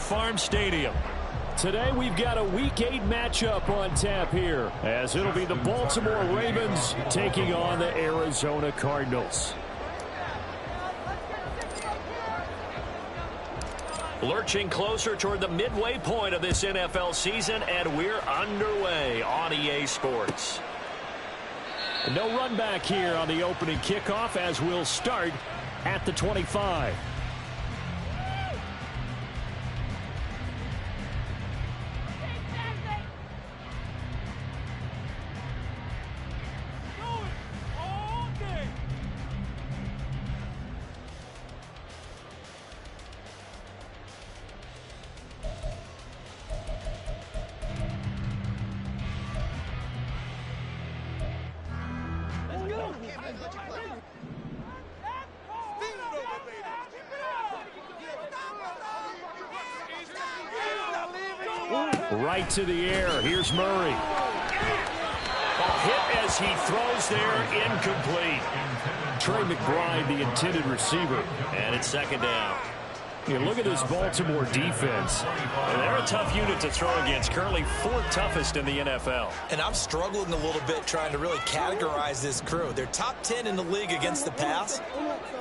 Farm Stadium. Today we've got a Week 8 matchup on tap here, as it'll be the Baltimore Ravens taking on the Arizona Cardinals. Lurching closer toward the midway point of this NFL season, and we're underway on EA Sports. No run back here on the opening kickoff, as we'll start at the 25. Right to the air. Here's Murray. Hit as he throws there, incomplete. Trey McBride, the intended receiver. And it's second down. You look at this Baltimore defense. And they're a tough unit to throw against. Currently fourth toughest in the NFL. And I'm struggling a little bit trying to really categorize this crew. They're top 10 in the league against the pass,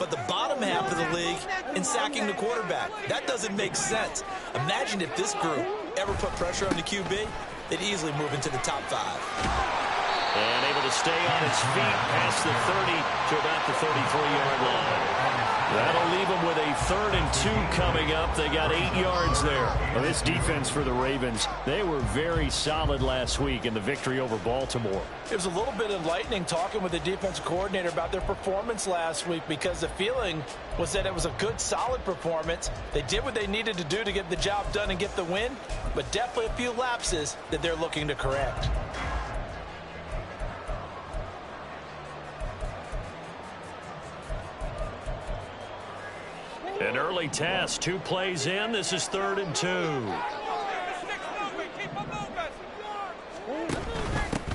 but the bottom half of the league in sacking the quarterback. That doesn't make sense. Imagine if this group ever put pressure on the QB, they'd easily move into the top 5. And able to stay on his feet past the 30 to about the 33-yard line. That'll leave them with a 3rd and 2 coming up. They got 8 yards there. Well, this defense for the Ravens, they were very solid last week in the victory over Baltimore. It was a little bit enlightening talking with the defensive coordinator about their performance last week, because the feeling was that it was a good, solid performance. They did what they needed to do to get the job done and get the win, but definitely a few lapses that they're looking to correct. An early test, 2 plays in. This is 3rd and 2.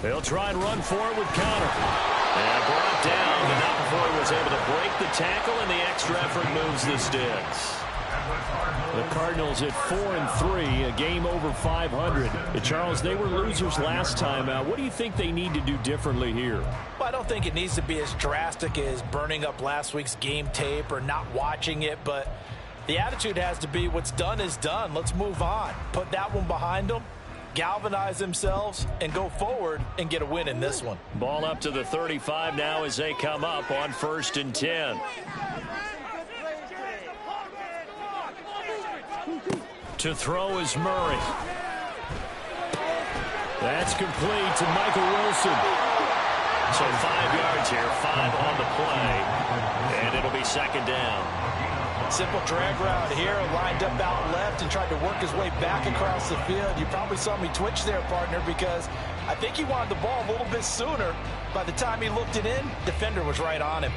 They'll try and run for it with Conner. And brought down, but not before he was able to break the tackle, and the extra effort moves the sticks. The Cardinals at 4-3, a game over 500. Charles, they were losers last time out. What do you think they need to do differently here? Well, I don't think it needs to be as drastic as burning up last week's game tape or not watching it, but the attitude has to be what's done is done. Let's move on. Put that one behind them, galvanize themselves, and go forward and get a win in this one. Ball up to the 35 now as they come up on 1st and 10. To throw is Murray. That's complete to Michael Wilson. So 5 yards here, 5 on the play, and it'll be second down. Simple drag route here, lined up out left and tried to work his way back across the field. You probably saw me twitch there, partner, because I think he wanted the ball a little bit sooner. By the time he looked it in, defender was right on him.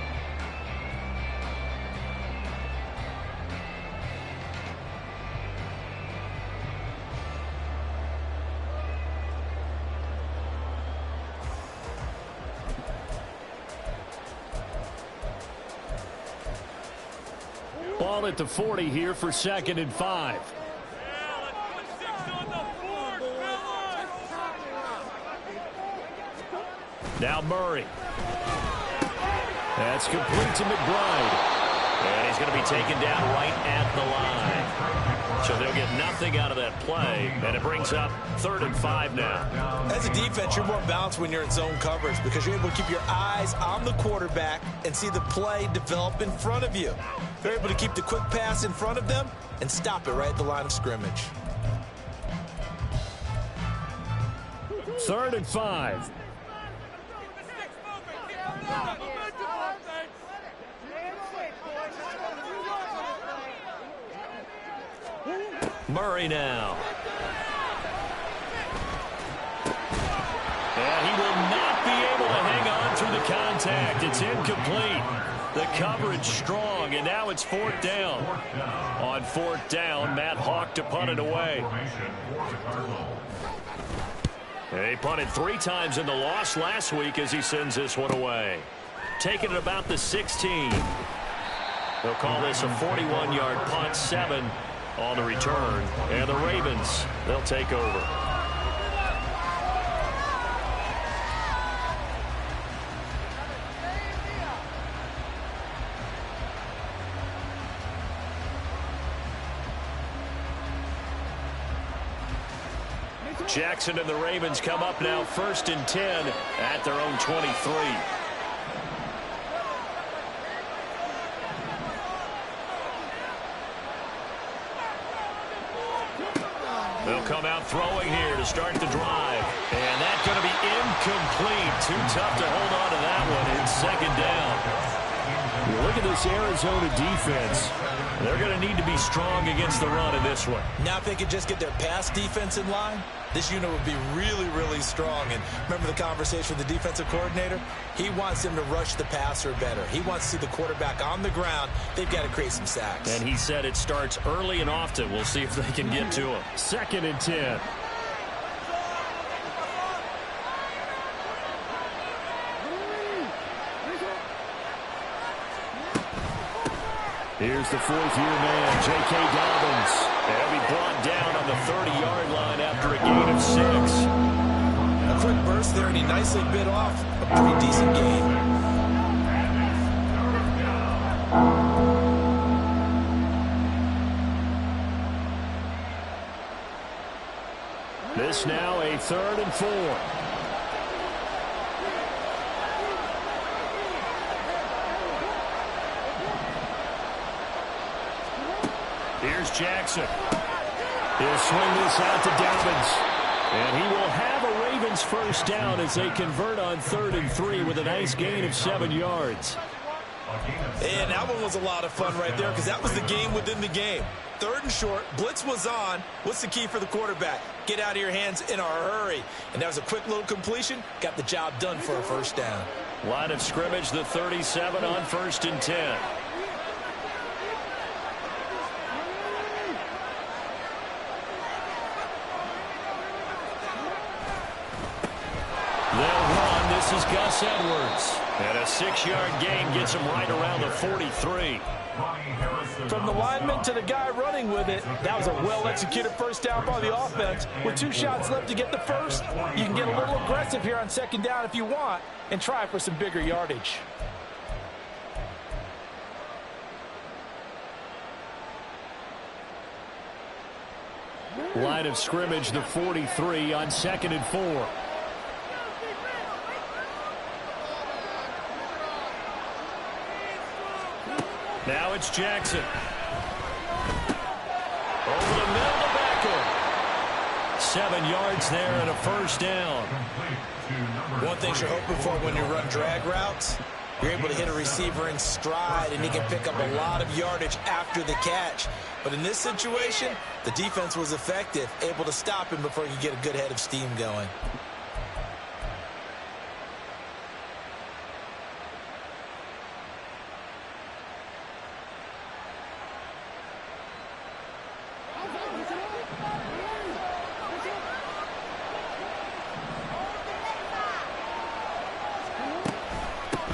Ball at the 40 here for 2nd and 5. Now Murray. That's complete to McBride. And he's going to be taken down right at the line. So they'll get nothing out of that play, and it brings up 3rd and 5 now. As a defense, you're more balanced when you're in zone coverage because you're able to keep your eyes on the quarterback and see the play develop in front of you. They're able to keep the quick pass in front of them and stop it right at the line of scrimmage. 3rd and 5. Murray now. And he will not be able to hang on through the contact. It's incomplete. The coverage strong, and now it's 4th down. On 4th down, Matt Hawk to punt it away. He punted 3 times in the loss last week as he sends this one away. Taking it about the 16. They'll call this a 41-yard punt, 7 on the return. And the Ravens, they'll take over. Jackson and the Ravens come up now 1st and 10 at their own 23. They'll come out throwing here to start the drive. And that's going to be incomplete. Too tough to hold on to that one. It's 2nd down. You look at this Arizona defense. They're going to need to be strong against the run in this one. Now if they could just get their pass defense in line, this unit would be really, really strong. And remember the conversation with the defensive coordinator? He wants them to rush the passer better. He wants to see the quarterback on the ground. They've got to create some sacks. And he said it starts early and often. We'll see if they can get to him. 2nd and 10. Here's the 4th-year man, J.K. Dobbins. He'll be brought down on the 30-yard line after a gain of 6. A quick burst there, and he nicely bit off a pretty decent gain. This now a 3rd and 4. Here's Jackson. He'll swing this out to Dobbins. And he will have a Ravens 1st down as they convert on 3rd and 3 with a nice gain of 7 yards. And that one was a lot of fun right there because that was the game within the game. 3rd and short, blitz was on. What's the key for the quarterback? Get out of your hands in a hurry. And that was a quick little completion. Got the job done for a 1st down. Line of scrimmage, the 37 on 1st and 10. This is Gus Edwards. And a 6-yard gain gets him right around the 43. From the lineman to the guy running with it, that was a well-executed 1st down by the offense. With 2 shots left to get the 1st, you can get a little aggressive here on 2nd down if you want and try for some bigger yardage. Line of scrimmage, the 43 on 2nd and 4. Now it's Jackson. Over the middle to Beckham. 7 yards there and a 1st down. One thing you're hoping for when you run drag routes, you're able to hit a receiver in stride and he can pick up a lot of yardage after the catch. But in this situation, the defense was effective, able to stop him before he could get a good head of steam going.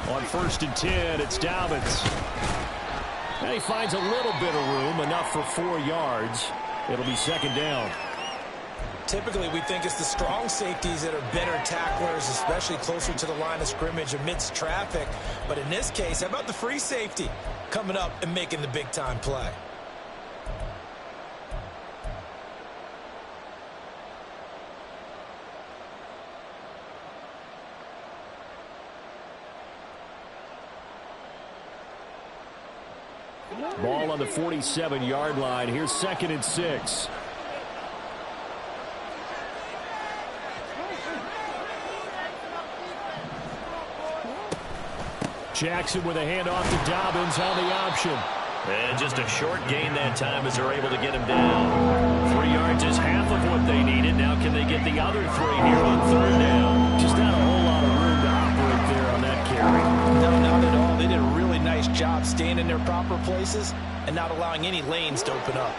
On 1st and 10, it's Dobbins. And he finds a little bit of room, enough for 4 yards. It'll be 2nd down. Typically, we think it's the strong safeties that are better tacklers, especially closer to the line of scrimmage amidst traffic. But in this case, how about the free safety coming up and making the big-time play? Ball on the 47-yard line. Here's 2nd and 6. Jackson with a handoff to Dobbins on the option. And just a short gain that time as they're able to get him down. 3 yards is half of what they needed. Now can they get the other 3 here on 3rd down? Just not a whole lot of room to operate there on that carry. No, not at all. They did a really nice job staying in their proper places and not allowing any lanes to open up.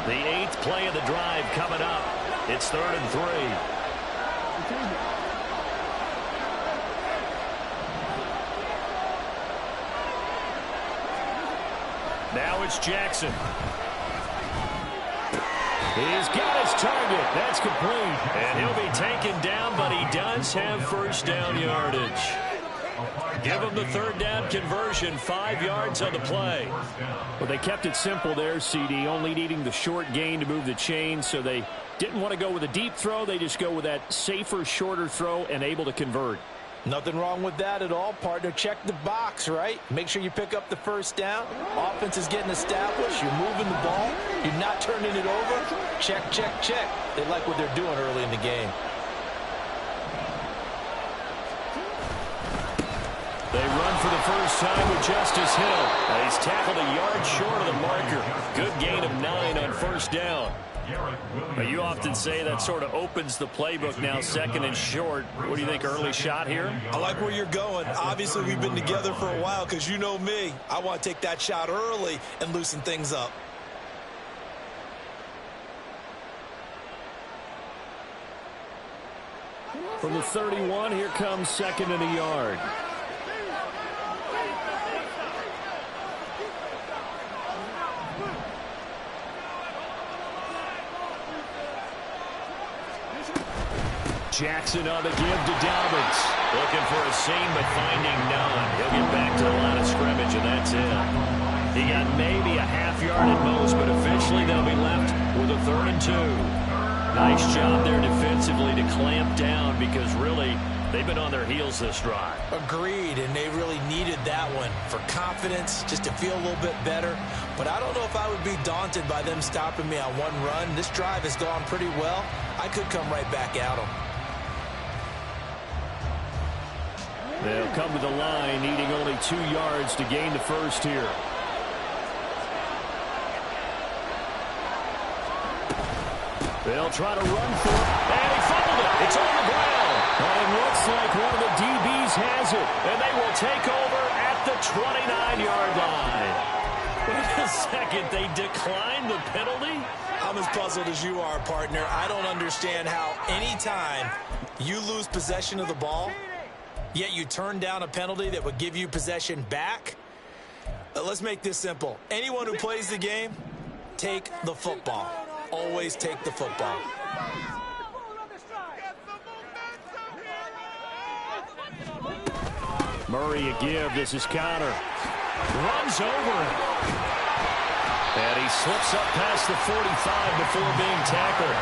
The 8th play of the drive coming up. It's 3rd and 3. Now it's Jackson. He's got his target. That's complete. And he'll be taken down, but he does have first down yardage. Give him the third down conversion, 5 yards on the play. Well, they kept it simple there, CD, only needing the short gain to move the chain, so they didn't want to go with a deep throw. They just go with that safer, shorter throw and able to convert. Nothing wrong with that at all, partner. Check the box, right? Make sure you pick up the first down. Offense is getting established. You're moving the ball. You're not turning it over. Check, check, check. They like what they're doing early in the game. They run for the first time with Justice Hill. He's tackled a yard short of the marker. Good gain of 9 on first down. You often say that sort of opens the playbook now, second and short. What do you think, early shot here? I like where you're going. Obviously, we've been together for a while because you know me. I want to take that shot early and loosen things up. From the 31, here comes second and a yard. Jackson on the give to Dobbins. Looking for a seam, but finding none. He'll get back to the line of scrimmage, and that's it. He got maybe a half yard at most, but officially they'll be left with a 3rd and 2. Nice job there defensively to clamp down because really they've been on their heels this drive. Agreed, and they really needed that one for confidence, just to feel a little bit better. But I don't know if I would be daunted by them stopping me on one run. This drive has gone pretty well. I could come right back at them. They'll come to the line, needing only 2 yards to gain the first here. They'll try to run for it, and he fumbled it. It's on the ground. And it looks like one of the DBs has it, and they will take over at the 29-yard line. Wait a second, they declined the penalty? I'm as puzzled as you are, partner. I don't understand how anytime you lose possession of the ball, yet you turn down a penalty that would give you possession back. Let's make this simple. Anyone who plays the game, take the football. Always take the football. Murray a give. This is Conner. Runs over him. And he slips up past the 45 before being tackled.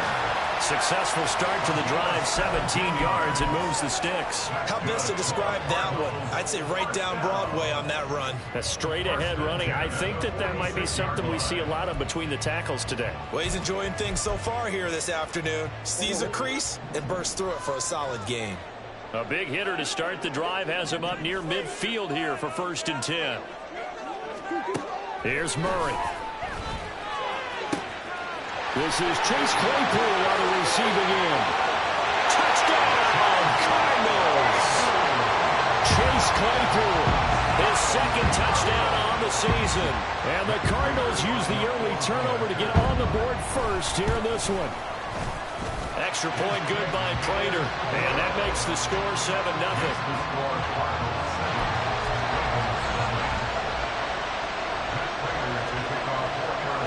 Successful start to the drive, 17 yards, and moves the sticks. How best to describe that one? I'd say right down Broadway on that run. A straight-ahead running. I think that might be something we see a lot of between the tackles today. Well, he's enjoying things so far here this afternoon. Sees a crease and bursts through it for a solid gain. A big hitter to start the drive has him up near midfield here for 1st and 10. Here's Murray. This is Chase Claypool on the receiving end. Touchdown, Cardinals! Chase Claypool, his 2nd touchdown on the season. And the Cardinals use the early turnover to get on the board first here in this one. Extra point good by Prater, and that makes the score 7-0.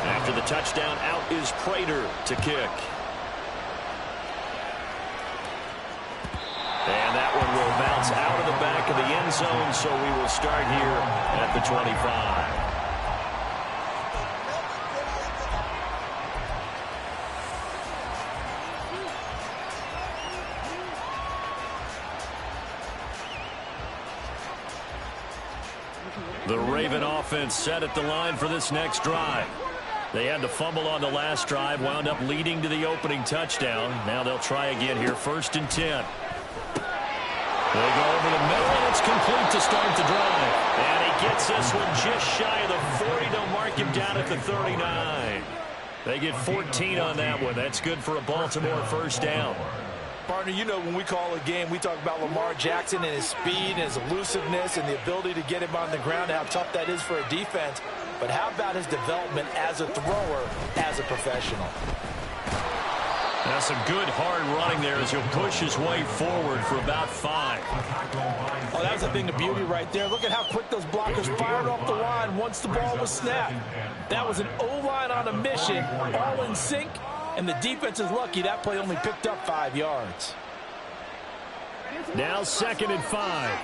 After the touchdown, out is Prater to kick. And that one will bounce out of the back of the end zone, so we will start here at the 25. The Raven offense set at the line for this next drive. They had to fumble on the last drive, wound up leading to the opening touchdown. Now they'll try again here, 1st and 10. They go over the middle, and it's complete to start the drive. And he gets this one just shy of the 40. They'll mark him down at the 39. They get 14 on that one. That's good for a Baltimore 1st down. Partner, you know when we call a game, we talk about Lamar Jackson and his speed and his elusiveness and the ability to get him on the ground, how tough that is for a defense. But how about his development as a thrower, as a professional? That's some good hard running there as he'll push his way forward for about 5. Oh, that was a thing of beauty right there. Look at how quick those blockers fired off the line once the ball was snapped. That was an O-line on a mission, all in sync, And the defense is lucky that play only picked up 5 yards. Now 2nd and 5.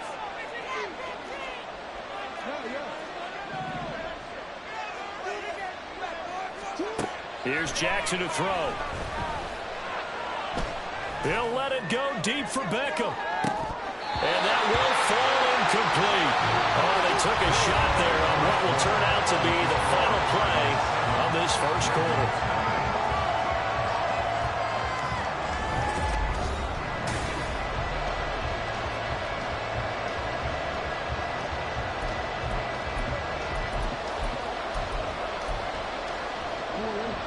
Here's Jackson to throw. He'll let it go deep for Beckham. And that will fall incomplete. Oh, they took a shot there on what will turn out to be the final play of this first quarter.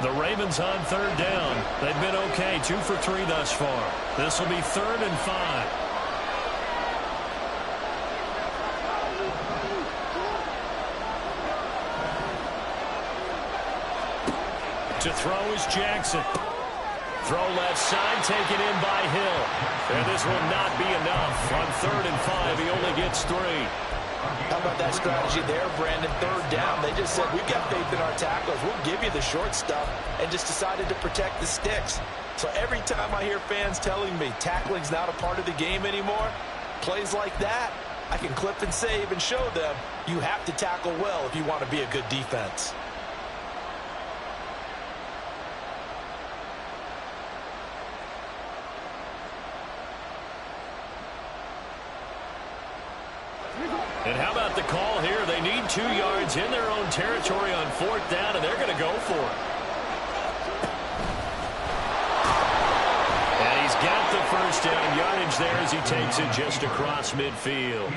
The Ravens on 3rd down. They've been okay, 2 for 3 thus far. This will be 3rd and 5. To throw is Jackson. Throw left side, taken in by Hill. And this will not be enough. On 3rd and 5, he only gets 3. How about that strategy there, Brandon? 3rd down. They just said, we've got faith in our tackles. We'll give you the short stuff, and just decided to protect the sticks. So every time I hear fans telling me tackling's not a part of the game anymore, plays like that, I can clip and save and show them you have to tackle well if you want to be a good defense. And how about the call here? They need 2 yards in their own territory on 4th down, and they're going to go for it. And he's got the first down yardage there as he takes it just across midfield.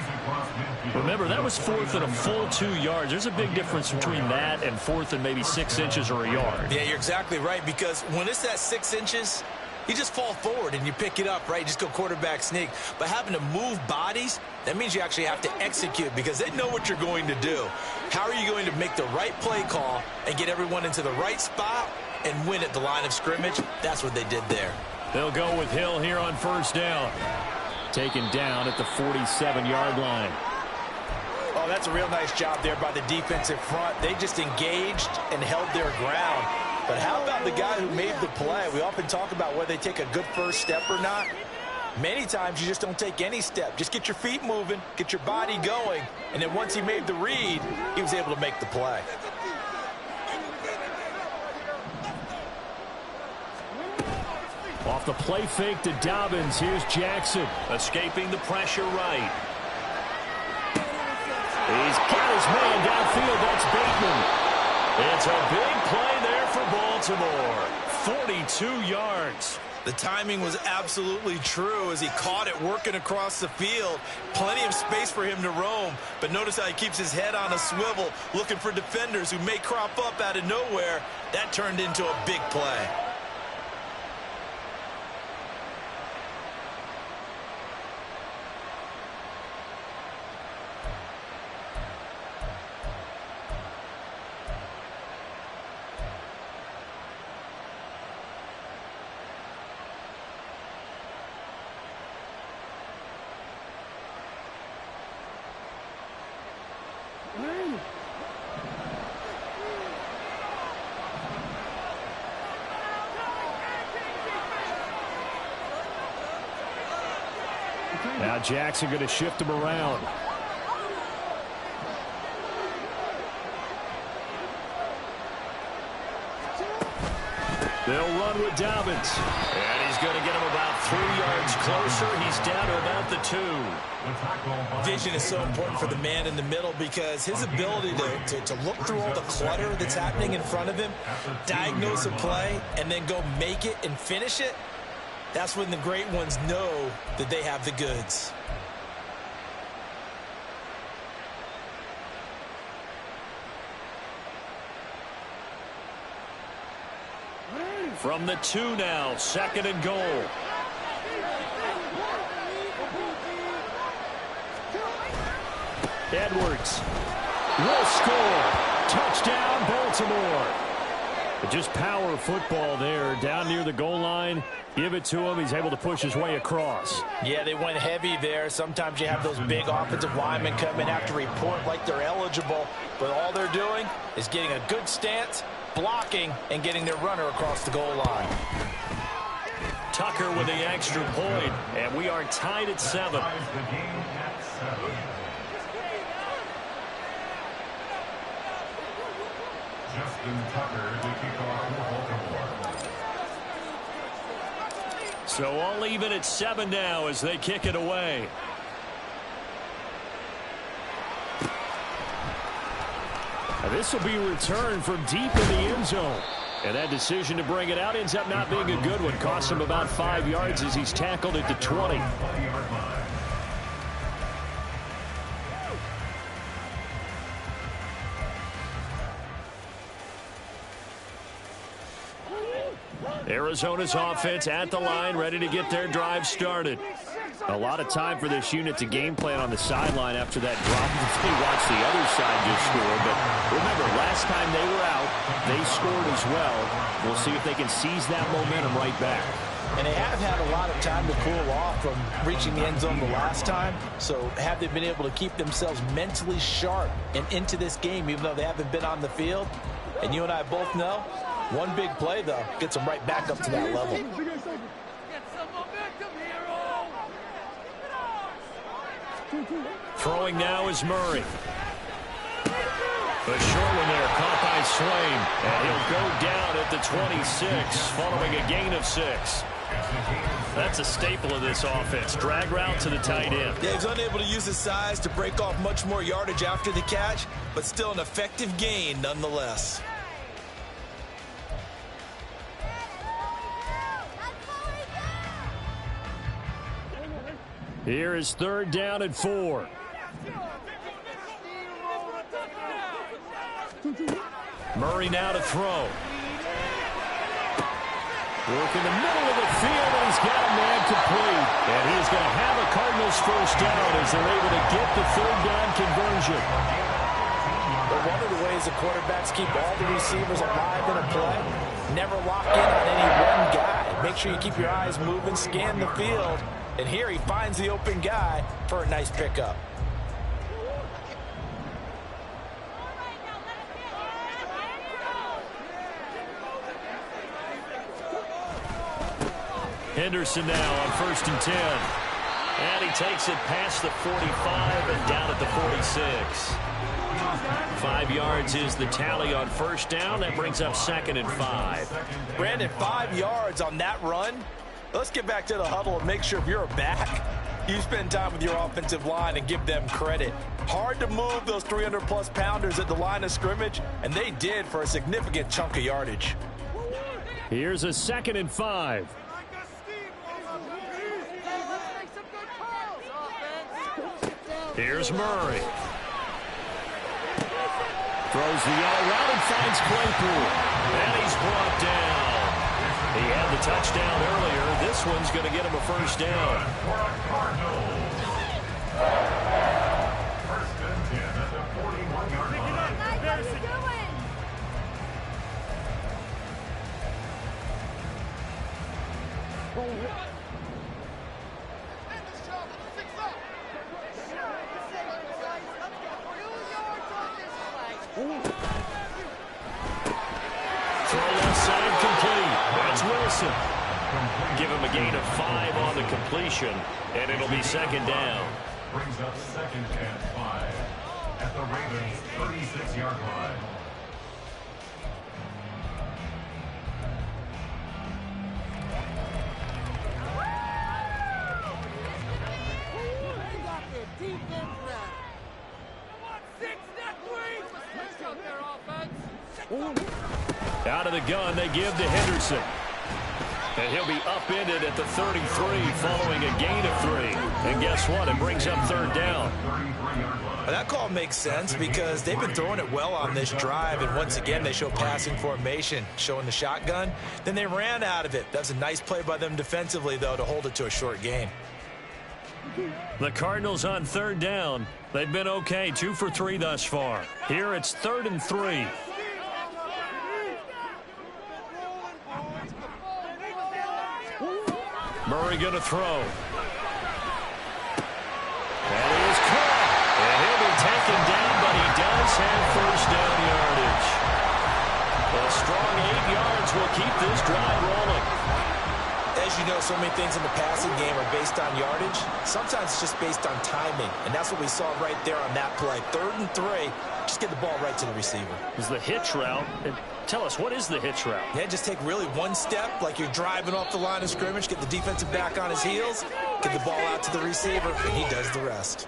Remember, that was 4th and a full 2 yards. There's a big difference between that and 4th and maybe 6 inches or a yard. Yeah, you're exactly right, because when it's that 6 inches, you just fall forward and you pick it up, right? You just go quarterback sneak. But having to move bodies, that means you actually have to execute because they know what you're going to do. How are you going to make the right play call and get everyone into the right spot and win at the line of scrimmage? That's what they did there. They'll go with Hill here on 1st down. Taken down at the 47-yard line. Oh, that's a real nice job there by the defensive front. They just engaged and held their ground. But how about the guy who made the play? We often talk about whether they take a good first step or not. Many times you just don't take any step. Just get your feet moving, get your body going, and then once he made the read, he was able to make the play. Off the play fake to Dobbins. Here's Jackson. Escaping the pressure right. He's got his man downfield. That's Bateman. It's a big play there for Baltimore. 42 yards. The timing was absolutely true as he caught it working across the field. Plenty of space for him to roam. But notice how he keeps his head on a swivel, looking for defenders who may crop up out of nowhere. That turned into a big play. Now Jackson going to shift him around. They'll run with Dobbins. And he's going to get him about 3 yards closer. He's down to about the 2. Vision is so important for the man in the middle because his ability to look through all the clutter that's happening in front of him, diagnose a play, and then go make it and finish it, that's when the great ones know that they have the goods. From the 2 now, 2nd and goal. Edwards will score. Touchdown, Baltimore. Just power football there down near the goal line. Give it to him. He's able to push his way across. Yeah, they went heavy there. Sometimes you have those big offensive linemen come in, have to report like they're eligible. But all they're doing is getting a good stance blocking and getting their runner across the goal line. Tucker with the extra point, and we are tied at 7. So all even at 7 now as they kick it away. This will be returned from deep in the end zone. And that decision to bring it out ends up not being a good one. Costs him about 5 yards as he's tackled at the 20. Arizona's offense at the line, ready to get their drive started. A lot of time for this unit to game plan on the sideline after that drop. They watched the other side just score. But remember, last time they were out, they scored as well. We'll see if they can seize that momentum right back. And they have had a lot of time to cool off from reaching the end zone the last time. So have they been able to keep themselves mentally sharp and into this game, even though they haven't been on the field? And you and I both know, one big play, though, gets them right back up to that level. Throwing now is Murray. The short one there, caught by Swain. And he'll go down at the 26, following a gain of 6. That's a staple of this offense. Drag route to the tight end. Yeah, he's unable to use his size to break off much more yardage after the catch, but still an effective gain nonetheless. Here is 3rd down and 4. Murray now to throw. Work in the middle of the field, and he's got a man complete. And he's going to have a Cardinals first down as they're able to get the 3rd down conversion. But one of the ways the quarterbacks keep all the receivers alive in a play, never lock in on any one guy. Make sure you keep your eyes moving, scan the field. And here he finds the open guy for a nice pickup. Henderson now on 1st and 10. And he takes it past the 45 and down at the 46. 5 yards is the tally on 1st down. That brings up 2nd and 5. Brandon, 5 yards on that run. Let's get back to the huddle and make sure if you're a back, you spend time with your offensive line and give them credit. Hard to move those 300-plus pounders at the line of scrimmage, and they did for a significant chunk of yardage. Here's a 2nd and 5. Here's Murray. Throws the yellow route and finds Claypool. And he's brought down. He had the touchdown earlier. This one's going to get him a first down. First and 10 at the 41-yard line. What are you doing? Throw left side complete. That's Wilson. Give him a gain of 5 on the completion, and it'll be 2nd down. Brings up 2nd and 5 at the Ravens' 36-yard line. Out of the gun, they give to Henderson. And he'll be upended at the 33 following a gain of 3. And guess what? It brings up 3rd down. Well, that call makes sense because they've been throwing it well on this drive, and once again they show passing formation, showing the shotgun. Then they ran out of it. That was a nice play by them defensively, though, to hold it to a short gain. The Cardinals on 3rd down. They've been okay, 2 for 3 thus far. Here it's 3rd and 3. Murray going to throw. And he is caught. And he'll be taken down, but he does have first down yardage. A yards will keep this drive rolling. As you know, so many things in the passing game are based on yardage. Sometimes it's just based on timing, and that's what we saw right there on that play. 3rd and 3, just get the ball right to the receiver. Is the hitch route. And tell us, what is the hitch route? Yeah, just take really one step, like you're driving off the line of scrimmage, get the defensive back on his heels, get the ball out to the receiver, and he does the rest.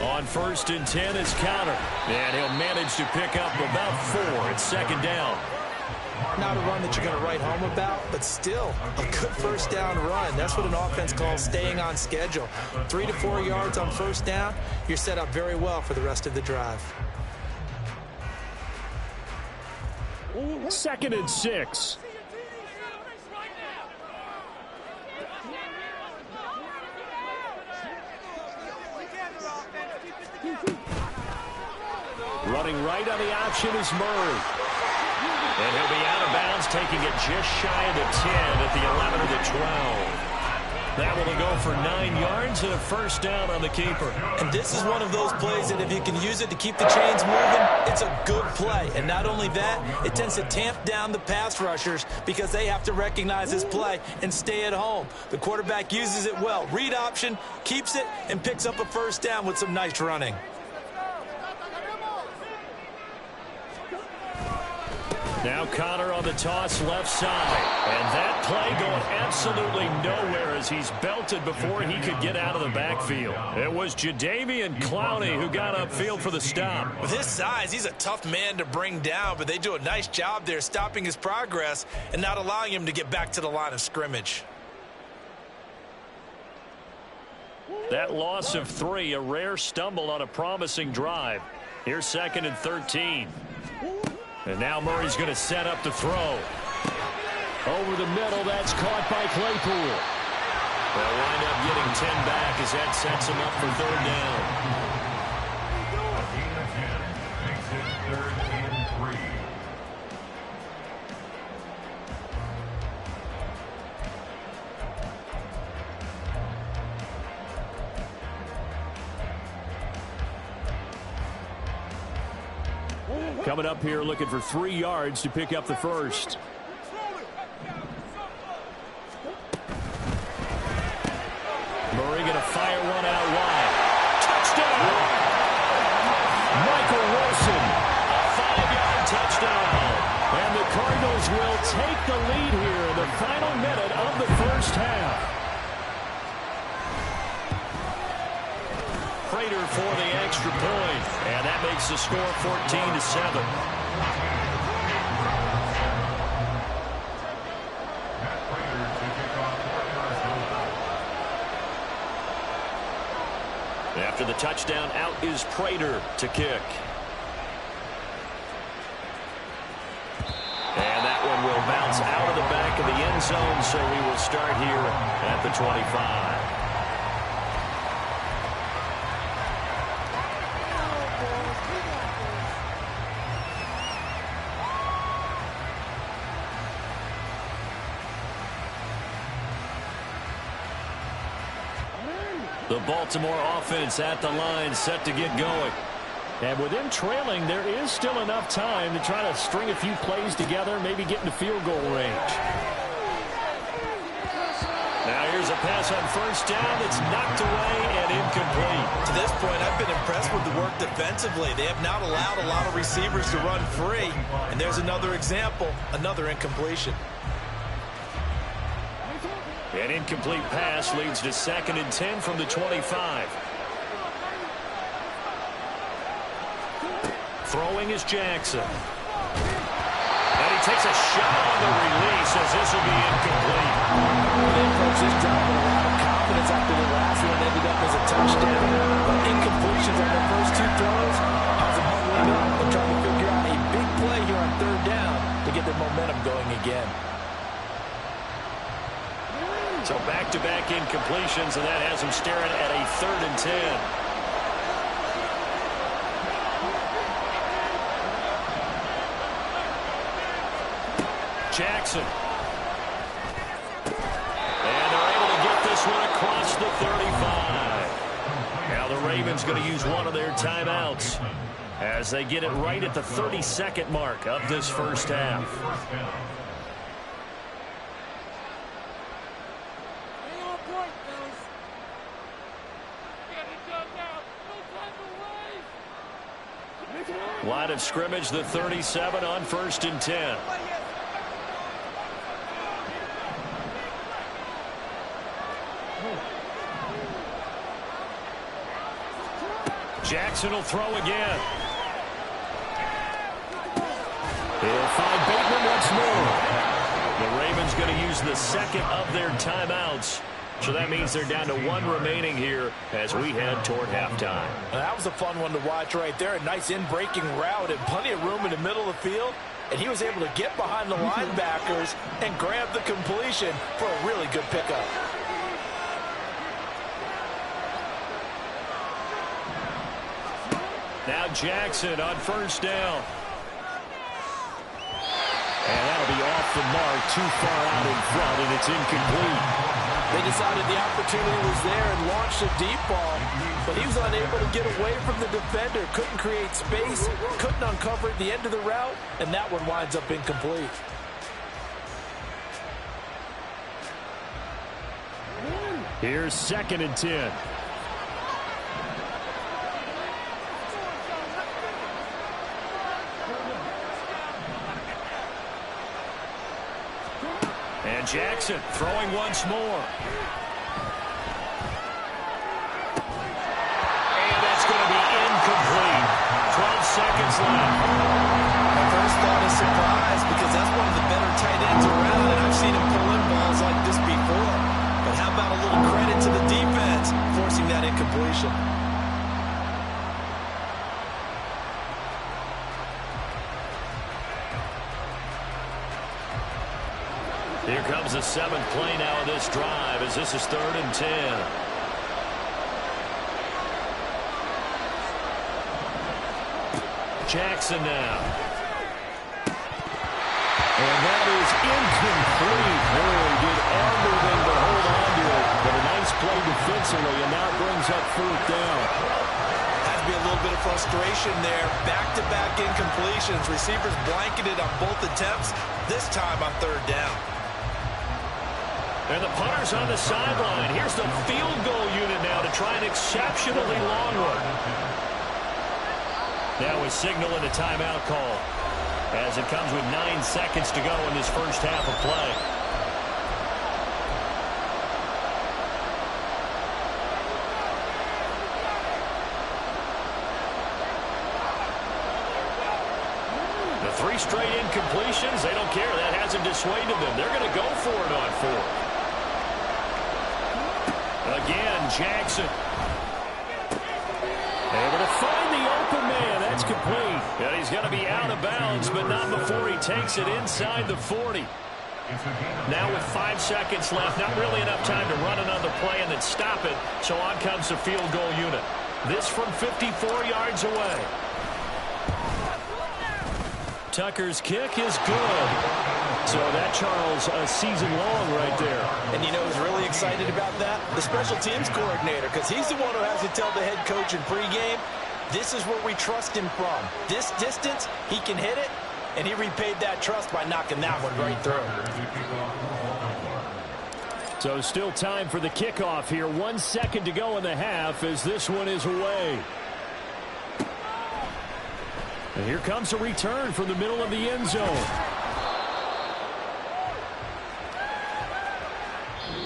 On 1st and 10 is Counter. And he'll manage to pick up about 4. It's 2nd down. Not a run that you're going to write home about, but still a good 1st down run. That's what an offense calls staying on schedule. 3 to 4 yards on 1st down. You're set up very well for the rest of the drive. 2nd and 6. Running right on the option is Murray. And he'll be out of bounds, taking it just shy of the 10 at the 11 or the 12. That will go for 9 yards and a 1st down on the keeper. And this is one of those plays that if you can use it to keep the chains moving, it's a good play. And not only that, it tends to tamp down the pass rushers because they have to recognize this play and stay at home. The quarterback uses it well. Read option, keeps it, and picks up a 1st down with some nice running. Now Connor on the toss left side. And that play going absolutely nowhere as he's belted before he could get out of the backfield. It was Jadeveon Clowney who got upfield for the stop. With his size, he's a tough man to bring down, but they do a nice job there stopping his progress and not allowing him to get back to the line of scrimmage. That loss of 3, a rare stumble on a promising drive. Here's 2nd and 13. And now Murray's going to set up the throw. Over the middle, that's caught by Claypool. They'll wind up getting 10 back as that sets him up for 3rd down. A gain of 10 makes it 3rd and 3. Coming up here looking for 3 yards to pick up the 1st. Murray going to fire one out wide. Touchdown! Michael Wilson, a 5-yard touchdown. And the Cardinals will take the lead here in the final minute of the 1st half. Prater for the extra point, and that makes the score 14-7. After the touchdown, out is Prater to kick. And that one will bounce out of the back of the end zone, so we will start here at the 25. The Baltimore offense at the line, set to get going. And with them trailing, there is still enough time to try to string a few plays together, maybe get into field goal range. Now here's a pass on 1st down that's knocked away and incomplete. To this point, I've been impressed with the work defensively. They have not allowed a lot of receivers to run free. And there's another example, another incompletion. An incomplete pass leads to 2nd and 10 from the 25. Throwing is Jackson. And he takes a shot on the release as this will be incomplete. They approach this drive with a lot of confidence after the last one ended up as a touchdown. But incompletions on the first 2 throws has them huddling up and trying to figure out a big play here on 3rd down to get their momentum going again. So back-to-back incompletions, and that has him staring at a 3rd and 10. Jackson. And they're able to get this one across the 35. Now the Ravens going to use one of their timeouts as they get it right at the 32nd mark of this first half. Line of scrimmage, the 37 on 1st and 10. Jackson will throw again. He'll find Bateman once more. The Ravens going to use the second of their timeouts. So that means they're down to 1 remaining here as we head toward halftime. That was a fun one to watch right there. A nice in-breaking route and plenty of room in the middle of the field. And he was able to get behind the linebackers and grab the completion for a really good pickup. Now Jackson on 1st down. And that'll be off the mark, too far out in front, and it's incomplete. They decided the opportunity was there and launched a deep ball, but he was unable to get away from the defender, couldn't create space, couldn't uncover the end of the route, and that one winds up incomplete. Here's 2nd and 10. And Jackson throwing once more. And that's going to be incomplete. 12 seconds left. My first thought is surprise because that's one of the better tight ends around, and I've seen him pull in balls like this before. But how about a little credit to the defense forcing that incompletion? Here comes the 7th play now of this drive as this is 3rd and 10. Jackson now. And that is incomplete. Boy, did everything to hold on to it. But a nice play defensively, and now it brings up 4th down. Has to be a little bit of frustration there. Back-to-back incompletions. Receivers blanketed on both attempts, this time on 3rd down. And the punter's on the sideline. Here's the field goal unit now to try an exceptionally long one. Now a signal and a timeout call as it comes with 9 seconds to go in this first half of play. The 3 straight incompletions, they don't care. That hasn't dissuaded them. They're going to go for it on 4th. Again, Jackson. Able to find the open man. That's complete. And he's going to be out of bounds, but not before he takes it inside the 40. Now with 5 seconds left, not really enough time to run another play and then stop it. So on comes the field goal unit. This from 54 yards away. Tucker's kick is good. So that, Charles, a season long right there. And you know who's really excited about that? The special teams coordinator, because he's the one who has to tell the head coach in pregame, this is where we trust him from. This distance, he can hit it, and he repaid that trust by knocking that one right through. So still time for the kickoff here. 1 second to go in the half as this one is away. And here comes a return from the middle of the end zone.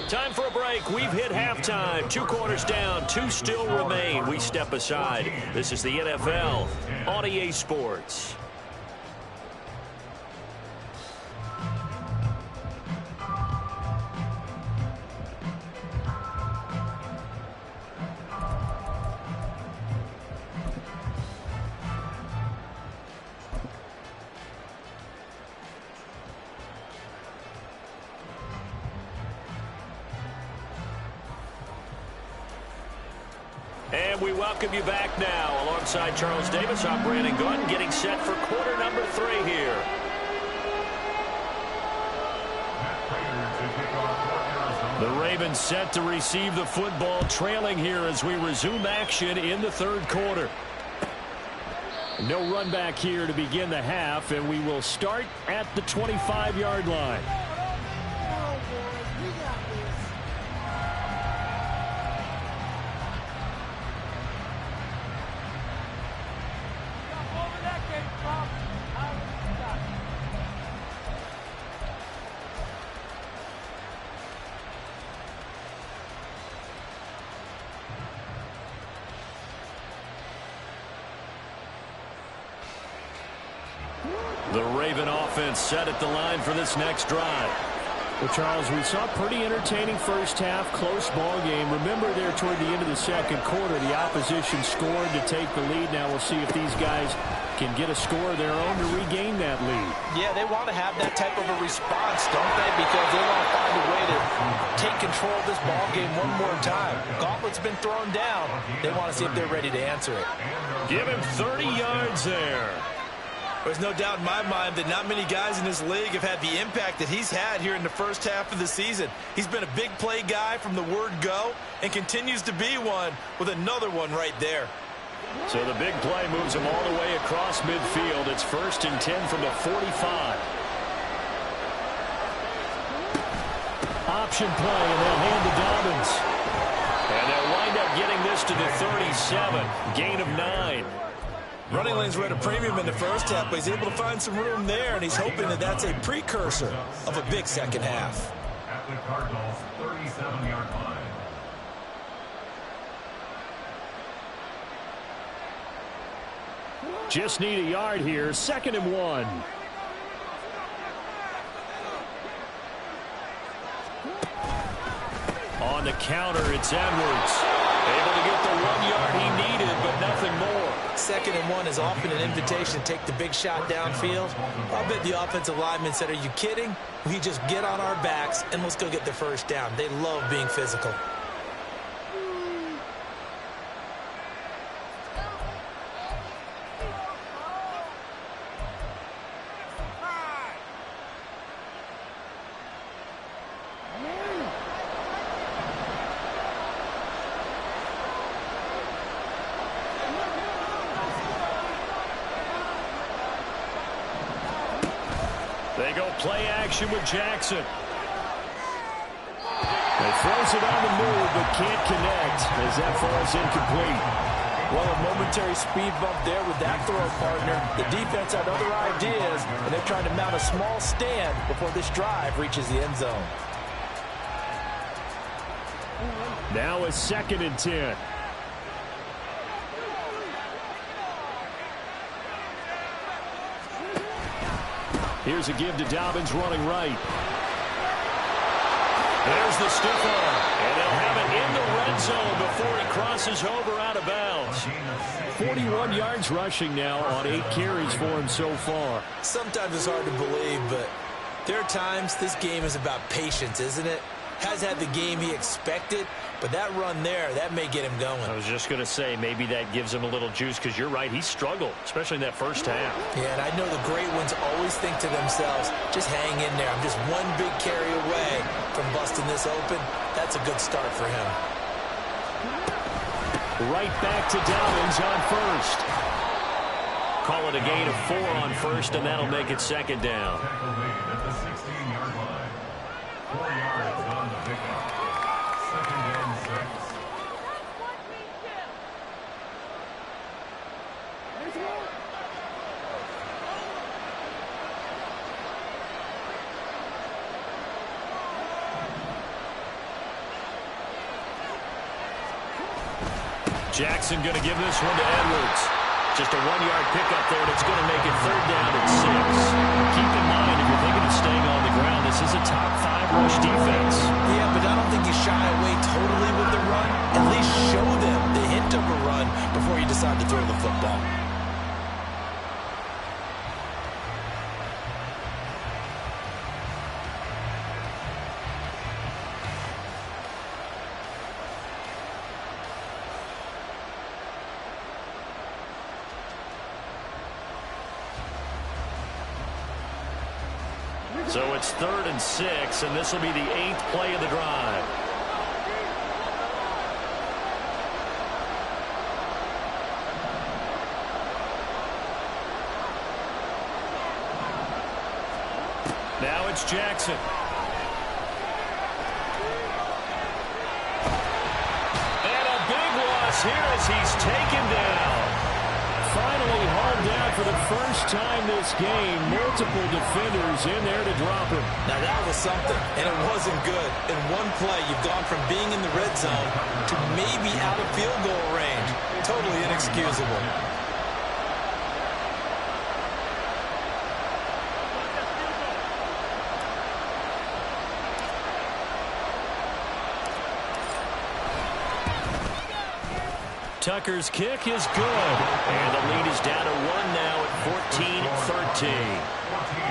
Time for a break. We've hit halftime. 2 quarters down. 2 still remain. We step aside. This is the NFL on EA Sports. And we welcome you back now. Alongside Charles Davis, I'm Brandon Gunn, getting set for quarter number 3 here. The Ravens set to receive the football, trailing here as we resume action in the third quarter. No run back here to begin the half, and we will start at the 25-yard line. The Raven offense set at the line for this next drive. Well, Charles, we saw a pretty entertaining first half, close ball game. Remember there toward the end of the second quarter, the opposition scored to take the lead. Now we'll see if these guys can get a score of their own to regain that lead. Yeah, they want to have that type of a response, don't they? Because they want to find a way to take control of this ball game one more time. Gauntlet's been thrown down. They want to see if they're ready to answer it. Give him 30 yards there. There's no doubt in my mind that not many guys in this league have had the impact that he's had here in the first half of the season. He's been a big play guy from the word go and continues to be one with another one right there. So the big play moves him all the way across midfield. It's 1st and 10 from the 45. Option play, and they'll hand to Dobbins. And they'll wind up getting this to the 37. Gain of 9. Running lanes were at a premium in the first half, but he's able to find some room there, and he's hoping that that's a precursor of a big second half. At the Cardinals' 37-yard line. Just need a yard here. 2nd and 1. On the counter, it's Edwards. Able to get the 1 yard he needed, but nothing more. 2nd and 1 is often an invitation to take the big shot downfield. I'll bet the offensive lineman said, are you kidding? We just get on our backs and let's go get the first down. They love being physical. They go play action with Jackson. They throws it on the move, but can't connect as that falls incomplete. Well, a momentary speed bump there with that throw partner. The defense had other ideas, and they're trying to mount a small stand before this drive reaches the end zone. Now a 2nd and 10. Here's a give to Dobbins running right. There's the stiff arm. And they'll have it in the red zone before he crosses over out of bounds. 41 yards rushing now on 8 carries for him so far. Sometimes it's hard to believe, but there are times this game is about patience, isn't it? Has had the game he expected, but that run there, that may get him going. I was just going to say, maybe that gives him a little juice, because you're right, he struggled, especially in that first half. Yeah, and I know the great ones always think to themselves, just hang in there. I'm just one big carry away from busting this open. That's a good start for him. Right back to Dobbins on first. Call it a gain of 4 on first, and that'll make it 2nd down. Tackle made at the 16-yard line. 4 yards on the pickup. 2nd and 6. Jackson going to give this one to Edwards. Just a 1-yard pickup there, and it's going to make it 3rd down and 6. Keep in mind, if you're thinking of staying on the ground, this is a top 5 rush defense. Yeah, but I don't think you shy away totally with the run. At least show them the hint of a run before you decide to throw the football. So it's 3rd and 6, and this will be the 8th play of the drive. Now it's Jackson. And a big loss here as he's taken down. Finally hauled down for the first time this game. Multiple defenders in there to drop him. Now that was something, and it wasn't good. In one play, you've gone from being in the red zone to maybe out of field goal range. Totally inexcusable. Tucker's kick is good. And the lead is down to 1 now at 14-13.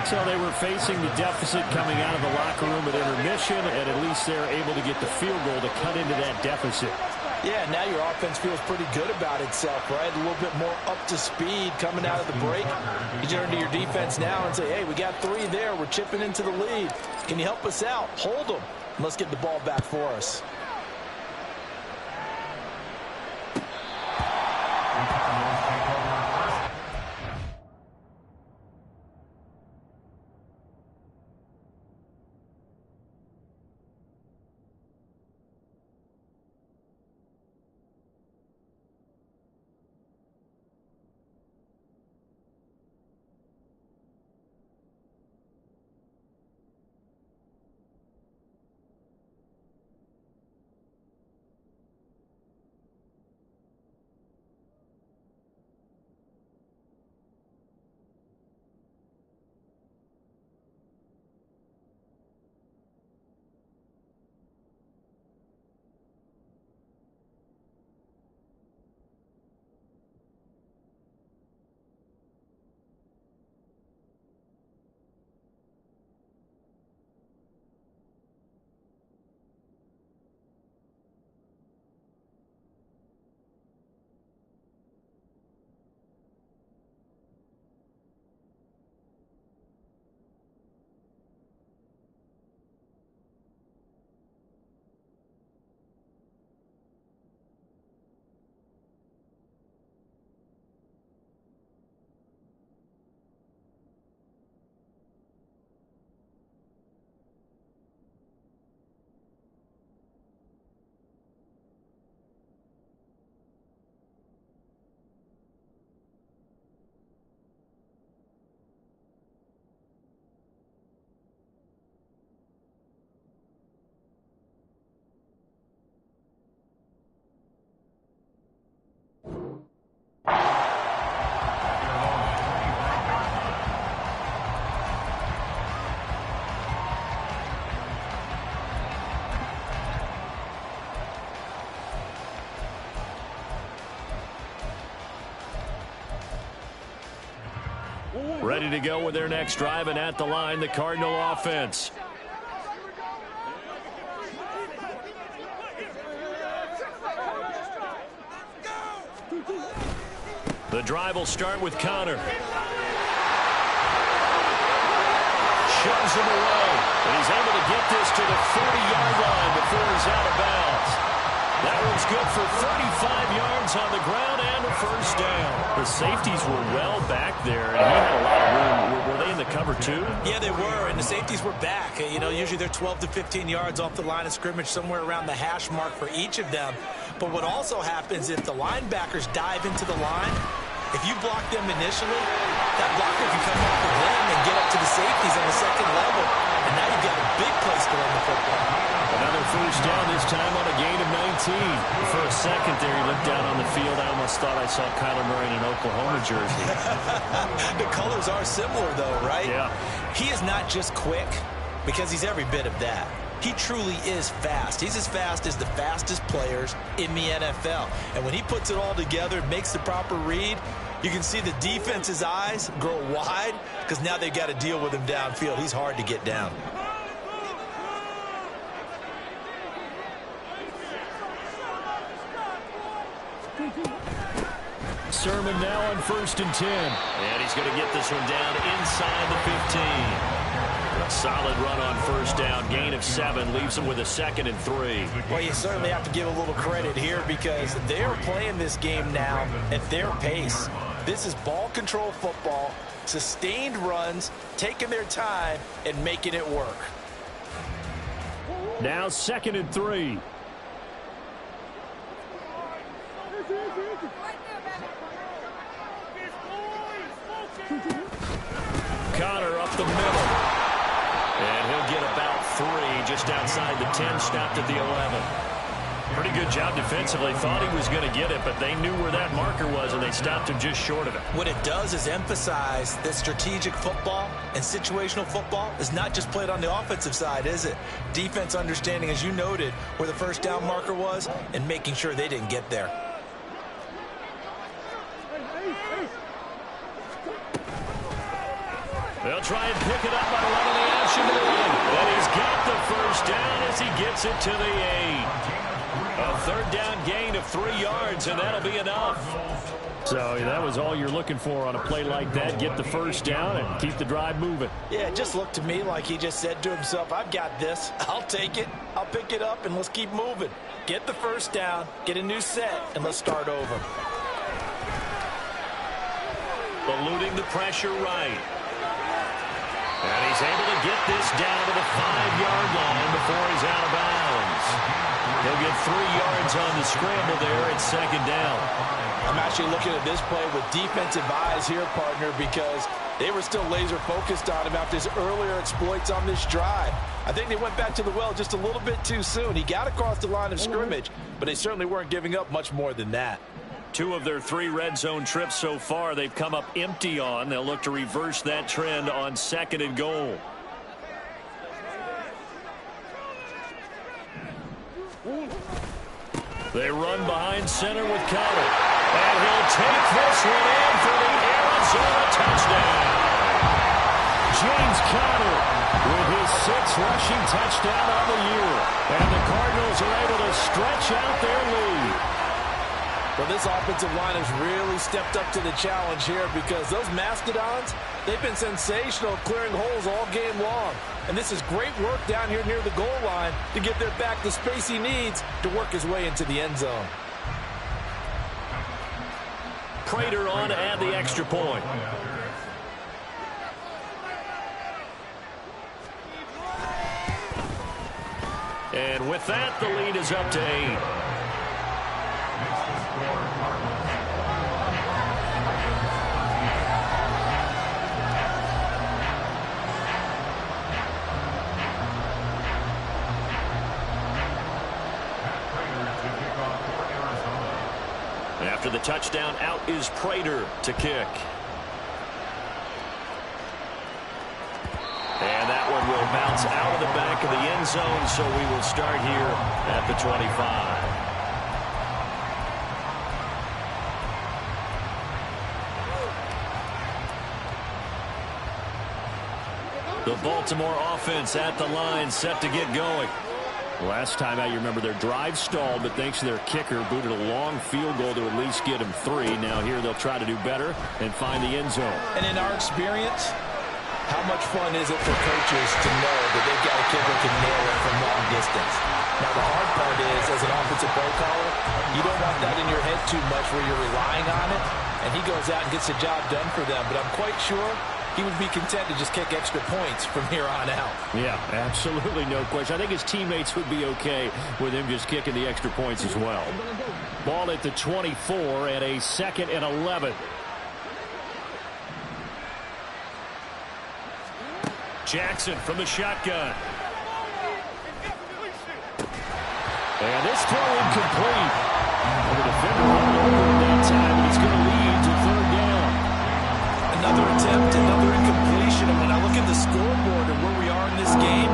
So they were facing the deficit coming out of the locker room at intermission, and at least they're able to get the field goal to cut into that deficit. Yeah, now your offense feels pretty good about itself, right? A little bit more up to speed coming out of the break. You turn to your defense now and say, hey, we got 3 there. We're chipping into the lead. Can you help us out? Hold them. Let's get the ball back for us. Ready to go with their next drive, and at the line, the Cardinal offense. The drive will start with Conner. Shoves him away, and he's able to get this to the 40-yard line before he's out of bounds. That one's good for 35 yards on the ground and a first down. The safeties were well back there, and he had a lot of room. Were they in the cover too? Yeah, they were, and the safeties were back. You know, usually they're 12 to 15 yards off the line of scrimmage, somewhere around the hash mark for each of them. But what also happens if the linebackers dive into the line, if you block them initially, that blocker can come up with them and get up to the safeties on the second level, and now you've got a big place to run the football. Another first down, this time on a gain of 19. For a second there, he looked down on the field. I almost thought I saw Kyler Murray in an Oklahoma jersey. The colors are similar, though, right? Yeah. He is not just quick, because he's every bit of that. He truly is fast. He's as fast as the fastest players in the NFL. And when he puts it all together, makes the proper read, you can see the defense's eyes grow wide because now they've got to deal with him downfield. He's hard to get down. Sermon now on 1st and 10. And he's going to get this one down inside the 15. A solid run on 1st down. Gain of 7 leaves him with a 2nd and 3. Well, you certainly have to give a little credit here because they're playing this game now at their pace. This is ball control football, sustained runs, taking their time, and making it work. Now 2nd and 3. Connor up the middle. And he'll get about 3 just outside the 10, stopped at the 11. Pretty good job defensively. Thought he was going to get it, but they knew where that marker was, and they stopped him just short of it. What it does is emphasize that strategic football and situational football is not just played on the offensive side, is it? Defense understanding, as you noted, where the 1st down marker was and making sure they didn't get there. They'll try and pick it up by letting the action move. And he's got the 1st down as he gets it to the 8. A 3rd down gain of 3 yards, and that'll be enough. So that was all you're looking for on a play like that. Get the 1st down and keep the drive moving. Yeah, it just looked to me like he just said to himself, I've got this. I'll take it. I'll pick it up, and let's keep moving. Get the 1st down, get a new set, and let's start over. Eluding the pressure right. And he's able to get this down to the 5-yard line before he's out of bounds. He'll get 3 yards on the scramble there at 2nd down. I'm actually looking at this play with defensive eyes here, partner, because they were still laser focused on him after his earlier exploits on this drive. I think they went back to the well just a little bit too soon. He got across the line of scrimmage, but they certainly weren't giving up much more than that. 2 of their 3 red zone trips so far they've come up empty on. They'll look to reverse that trend on 2nd and goal. They run behind center with Connor. And he'll take this one in for the Arizona touchdown. James Conner with his 6th rushing touchdown on the year. And the Cardinals are able to stretch out their lead. Well, this offensive line has really stepped up to the challenge here because those Mastodons, they've been sensational clearing holes all game long. And this is great work down here near the goal line to get their back the space he needs to work his way into the end zone. Prater on to add the extra point. And with that, the lead is up to 8. After the touchdown, out is Prater to kick. And that one will bounce out of the back of the end zone, so we will start here at the 25. The Baltimore offense at the line, set to get going. Last time out, you remember their drive stalled, but thanks to their kicker, booted a long field goal to at least get him 3. Now here they'll try to do better and find the end zone. And in our experience, how much fun is it for coaches to know that they've got a kicker who can nail it from long distance? Now, the hard part is, as an offensive play caller, you don't want that in your head too much where you're relying on it, and he goes out and gets the job done for them. But I'm quite sure he would be content to just kick extra points from here on out. Yeah, absolutely no question. I think his teammates would be okay with him just kicking the extra points as well. Ball at the 24 and a 2nd and 11. Jackson from the shotgun. And this throw incomplete. And the defender rolled over at that time, and it's going to lead to 3rd down. Another attempt, another incompletion. And when I look at the scoreboard and where we are in this game,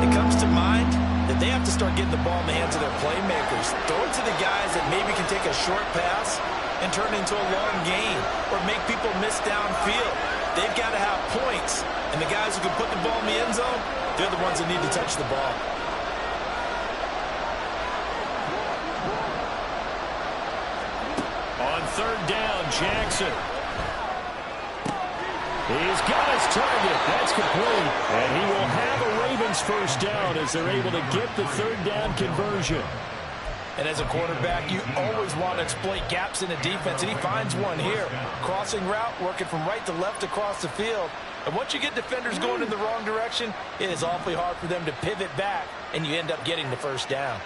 it comes to mind that they have to start getting the ball in the hands of their playmakers. Throw it to the guys that maybe can take a short pass and turn it into a long gain or make people miss downfield. They've got to have points. And the guys who can put the ball in the end zone, they're the ones that need to touch the ball. third down. Jackson. He's got his target. That's complete. And he will have a Ravens first down as they're able to get the third down conversion. And as a quarterback, you always want to exploit gaps in the defense, and he finds one here. Crossing route, working from right to left across the field. And once you get defenders going in the wrong direction, it is awfully hard for them to pivot back, and you end up getting the first down.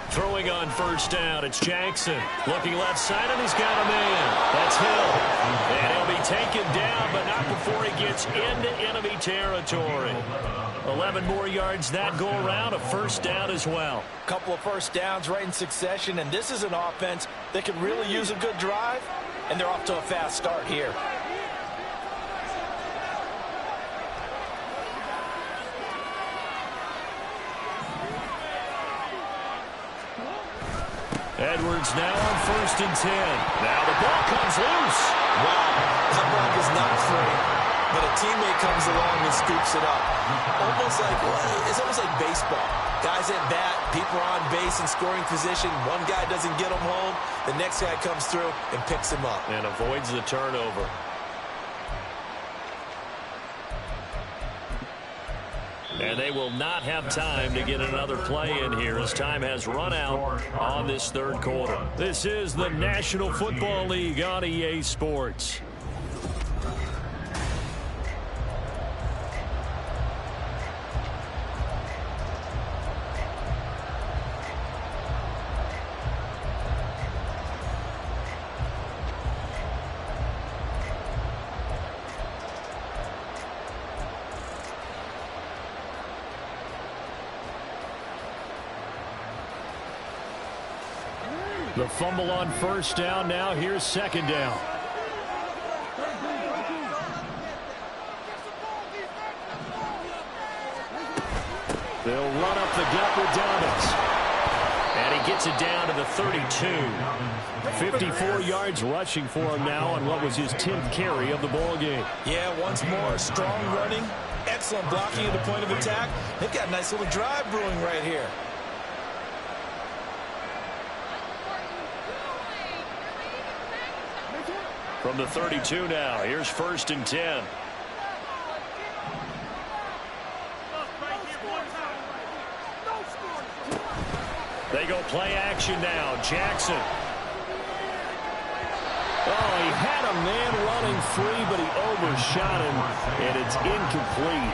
Throwing on first down, it's Jackson. Looking left side, and he's got a man. That's Hill. And he'll be taken down, but not before he gets into enemy territory. 11 more yards that go around, a first down as well. Couple of first downs right in succession, and this is an offense that could really use a good drive, and they're off to a fast start here. Edwards now on 1st and 10. Now the ball comes loose. Wow, that ball is not free, but a teammate comes along and scoops it up. It's almost like baseball. Guys at bat, people are on base in scoring position. One guy doesn't get him home. The next guy comes through and picks him up. And avoids the turnover. And they will not have time to get another play in here as time has run out on this third quarter. This is the National Football League on EA Sports. The fumble on first down. Now here's second down. They'll run up the gut with Dobbins. And he gets it down to the 32. 54 yards rushing for him now on what was his 10th carry of the ball game. Yeah, once more, strong running, excellent blocking at the point of attack. They've got a nice little drive brewing right here. From the 32 now, here's 1st and 10. They go play action now. Jackson. Oh, he had a man running free, but he overshot him, and it's incomplete.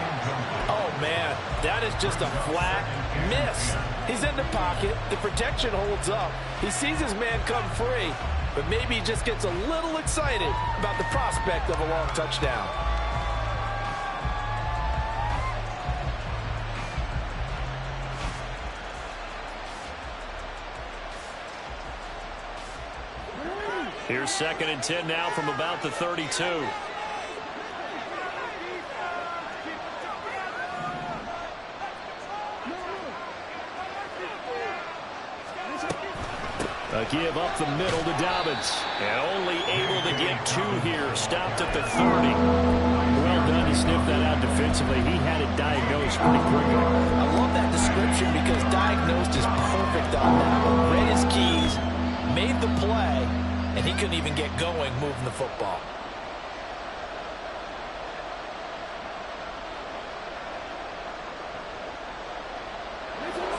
Oh, man, that is just a flat miss. He's in the pocket. The protection holds up. He sees his man come free, but maybe he just gets a little excited about the prospect of a long touchdown. Here's 2nd and 10 now from about the 32. A give up the middle to Dobbins. And only able to get 2 here. Stopped at the 30. Well done to sniff that out defensively. He had it diagnosed pretty quickly. I love that description because diagnosed is perfect on that one. Read his keys, made the play, and he couldn't even get going moving the football.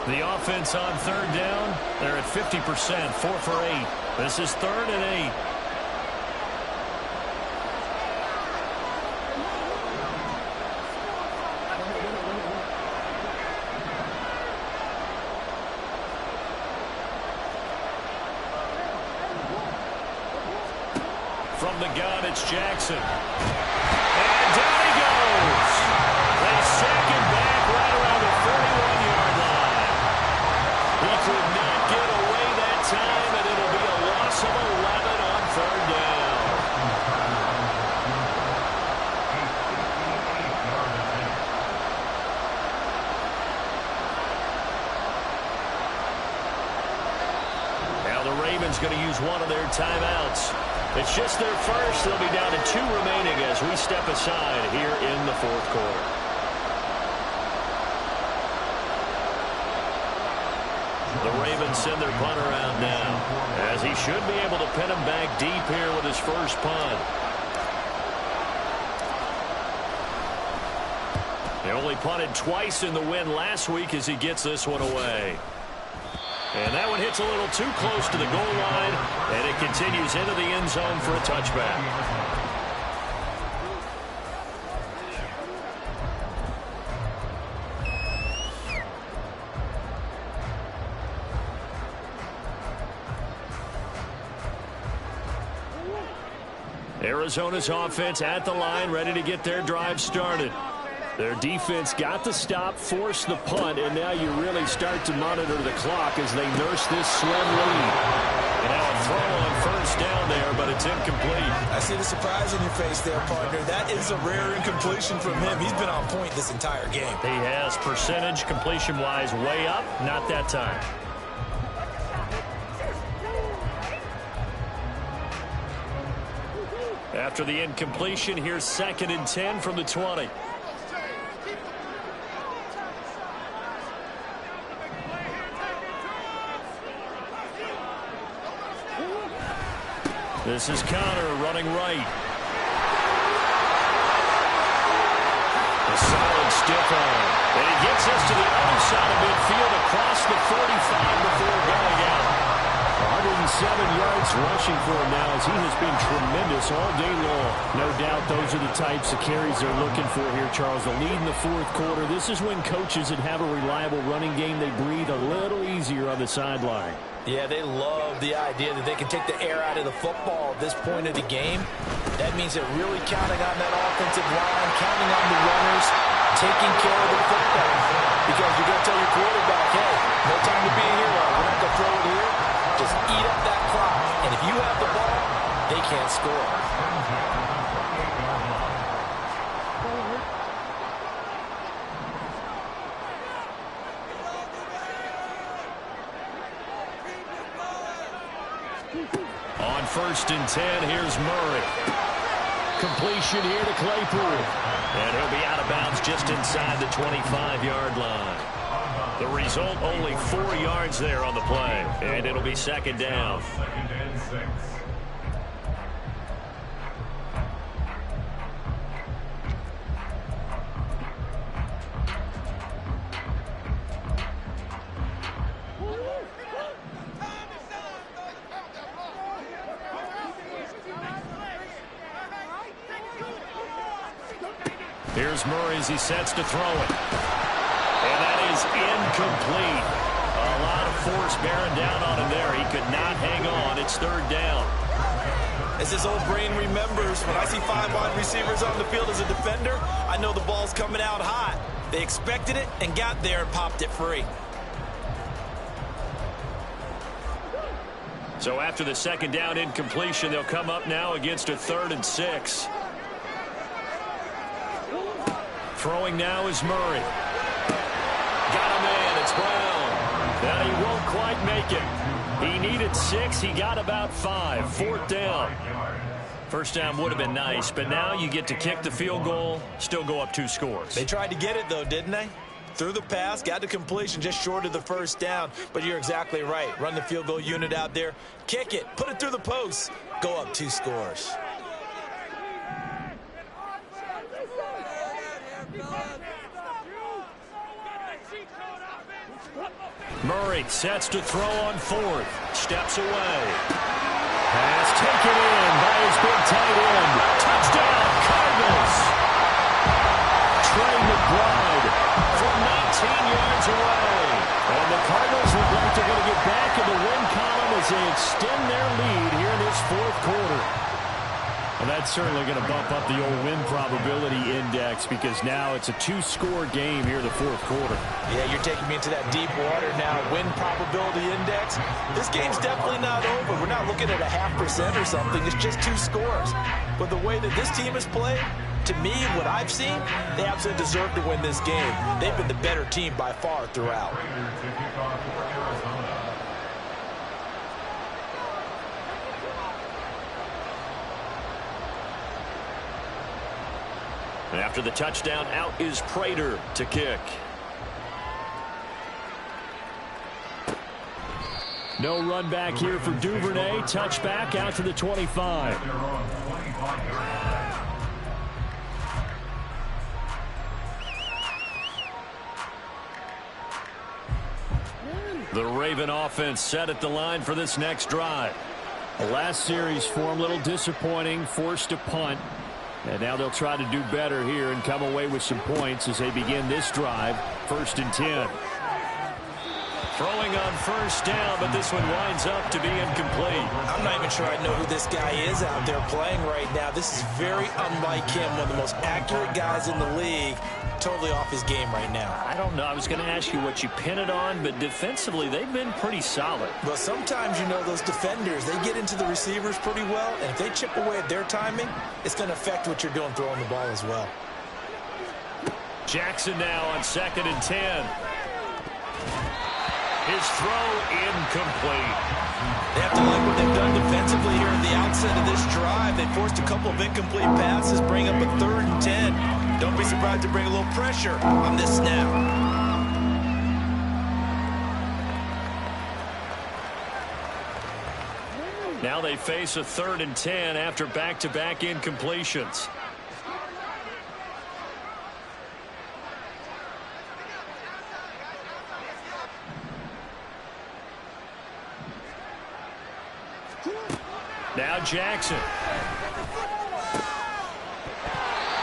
The offense on 3rd down, they're at 50%, 4 for 8. This is 3rd and 8. From the gun, it's Jackson. And down he goes. They sack him back right around the 41-yard line. He could not get away that time, and it'll be a loss of 11 on 3rd down. Now the Ravens going to use one of their timeouts. It's just their first. They'll be down to 2 remaining as we step aside here in the fourth quarter. The Ravens send their punter out now, as he should be able to pin him back deep here with his first punt. He only punted twice in the win last week as he gets this one away. And that one hits a little too close to the goal line, and it continues into the end zone for a touchback. Arizona's offense at the line, ready to get their drive started. Their defense got the stop, forced the punt, and now you really start to monitor the clock as they nurse this slim lead. And now a throw on first down there, but it's incomplete. I see the surprise on your face there, partner. That is a rare incompletion from him. He's been on point this entire game. He has percentage completion-wise way up, not that time. After the incompletion, here's 2nd and 10 from the 20. This is Conner running right. A solid stiff arm. And he gets us to the other side of midfield across the 45 before going out. 107 yards rushing for him now as he has been tremendous all day long. No doubt those are the types of carries they're looking for here, Charles. The lead in the fourth quarter. This is when coaches that have a reliable running game, they breathe a little easier on the sideline. Yeah, they love the idea that they can take the air out of the football at this point of the game. That means they're really counting on that offensive line, counting on the runners, taking care of the football. Because you're going to tell your quarterback, hey, no time to be a hero. We're not going to throw it here. Just eat up that clock. And if you have the ball, they can't score. On 1st and 10, here's Murray. Completion here to Claypool. And he'll be out of bounds just inside the 25-yard line. The result, only 4 yards there on the play. And it'll be 2nd down. 2nd and 6. Here's Murray as he sets to throw it. And that is incomplete. A lot of force bearing down on him there. He could not hang on. It's 3rd down. As his old brain remembers, when I see 5 wide receivers on the field as a defender, I know the ball's coming out hot. They expected it and got there and popped it free. So after the 2nd down incompletion, they'll come up now against a 3rd and 6. Throwing now is Murray. Got a man. It's Brown. Now he won't quite make it. He needed 6. He got about 5. 4th down. First down would have been nice, but now you get to kick the field goal, still go up 2 scores. They tried to get it, though, didn't they? Threw the pass, got the completion just short of the 1st down. But you're exactly right. Run the field goal unit out there. Kick it. Put it through the post. Go up 2 scores. Murray sets to throw on 4th. Steps away. Pass taken in by his big tight end. Touchdown, Cardinals. Trey McBride from 19 yards away. And the Cardinals look like they're going to get back in the win column as they extend their lead here in this fourth quarter. And that's certainly going to bump up the old win probability index because now it's a 2-score game here in the fourth quarter. Yeah, you're taking me into that deep water now. Win probability index. This game's definitely not over. We're not looking at a 0.5% or something. It's just 2 scores. But the way that this team has played, to me, what I've seen, they absolutely deserve to win this game. They've been the better team by far throughout. After the touchdown, out is Prater to kick. No run back here for Duvernay. Touchback out to the 25. They're on 25 yards. The Raven offense set at the line for this next drive. The last series for him, a little disappointing, forced a punt. And now they'll try to do better here and come away with some points as they begin this drive, 1st and 10. Throwing on first down, but this one winds up to be incomplete. I'm not even sure I know who this guy is out there playing right now. This is very unlike him, one of the most accurate guys in the league. Totally off his game right now. I don't know. I was going to ask you what you pin it on, but defensively, they've been pretty solid. Well, sometimes, you know, those defenders, they get into the receivers pretty well, and if they chip away at their timing, it's going to affect what you're doing throwing the ball as well. Jackson now on 2nd and 10. His throw incomplete. They have to like what they've done defensively here at the outset of this drive. They forced a couple of incomplete passes, bring up a 3rd and 10. Don't be surprised to bring a little pressure on this snap. Now they face a 3rd and 10 after back-to-back incompletions. Now Jackson.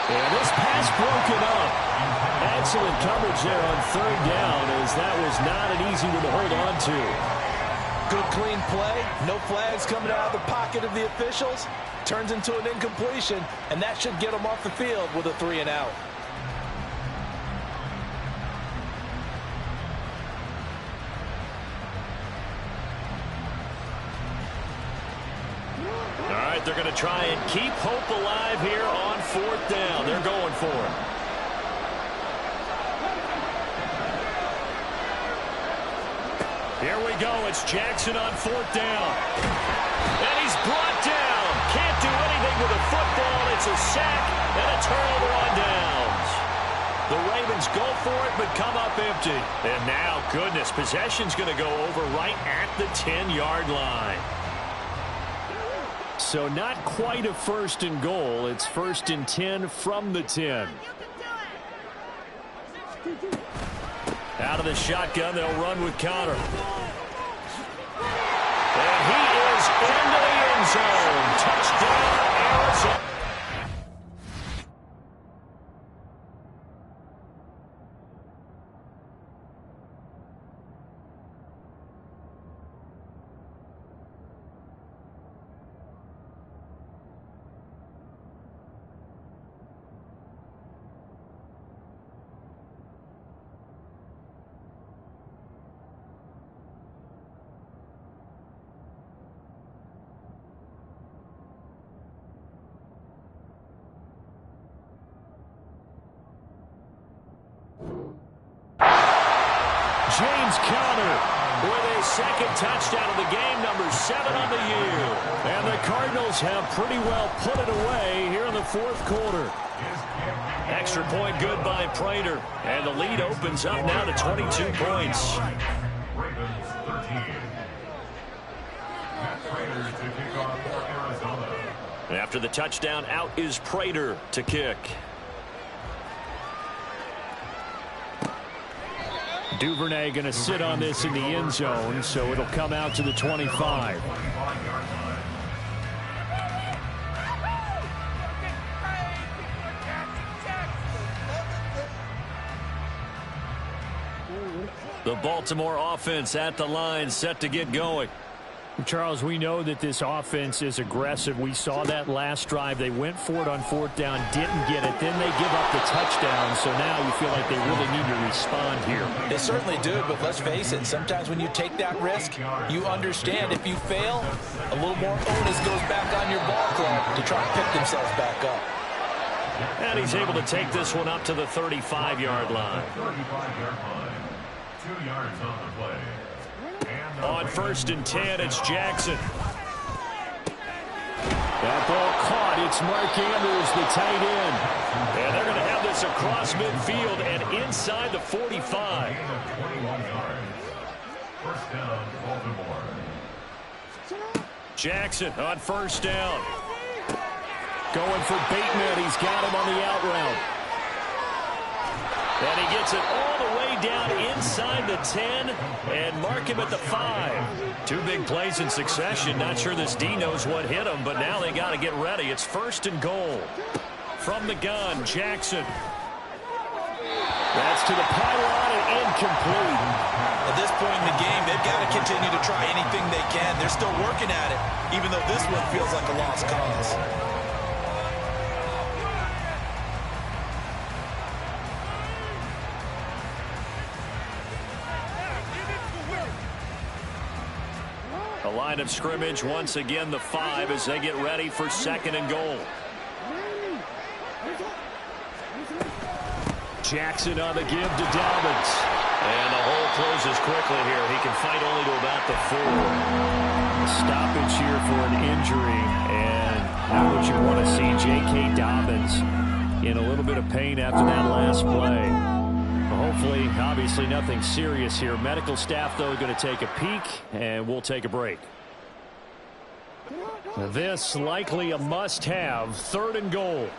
And this pass broken up. Excellent coverage there on 3rd down, as that was not an easy one to hold on to. Good clean play. No flags coming out of the pocket of the officials. Turns into an incompletion, and that should get them off the field with a 3 and out. They're going to try and keep hope alive here on 4th down. They're going for it. Here we go. It's Jackson on 4th down. And he's brought down. Can't do anything with a football. It's a sack and a turnover on downs. The Ravens go for it but come up empty. And now, goodness, possession's going to go over right at the 10-yard line. So not quite a 1st and goal. It's 1st and 10 from the 10. Out of the shotgun, they'll run with Conner. And he is into the end zone. Touchdown, Arizona. James Conner with a 2nd touchdown of the game, number 7 on the year. And the Cardinals have pretty well put it away here in the 4th quarter. Extra point good by Prater. And the lead opens up now to 22 points. Ravens 13. Matt Prater to kick off for Arizona. After the touchdown, out is Prater to kick. Duvernay going to sit on this in the end zone, so it'll come out to the 25. The Baltimore offense at the line, set to get going. Charles, we know that this offense is aggressive. We saw that last drive. They went for it on 4th down, didn't get it. Then they give up the touchdown, so now you feel like they really need to respond here. They certainly do, but let's face it, sometimes when you take that risk, you understand if you fail, a little more onus goes back on your ball club to try and pick themselves back up. And he's able to take this one up to the 35-yard line. 35-yard line. 2 yards on the play. On 1st and 10, it's Jackson. That ball caught. It's Mark Andrews, the tight end. And they're going to gets across midfield and inside the 45. Gain of 21 yards. First down, Baltimore. Jackson on first down. Going for Bateman. He's got him on the out route. And he gets it all the way down inside the 10 and mark him at the 5. Two big plays in succession. Not sure this D knows what hit him, but now they got to get ready. It's first and goal. From the gun, Jackson. That's to the pylon and incomplete. At this point in the game, they've got to continue to try anything they can. They're still working at it, even though this one feels like a lost cause. The line of scrimmage, once again, the 5 as they get ready for second and goal. Jackson on the give to Dobbins. And the hole closes quickly here. He can fight only to about the 4. A stoppage here for an injury. And not what you want to see. J.K. Dobbins in a little bit of pain after that last play. Hopefully, obviously, nothing serious here. Medical staff, though, going to take a peek, and we'll take a break. This likely a must-have. Third and goal.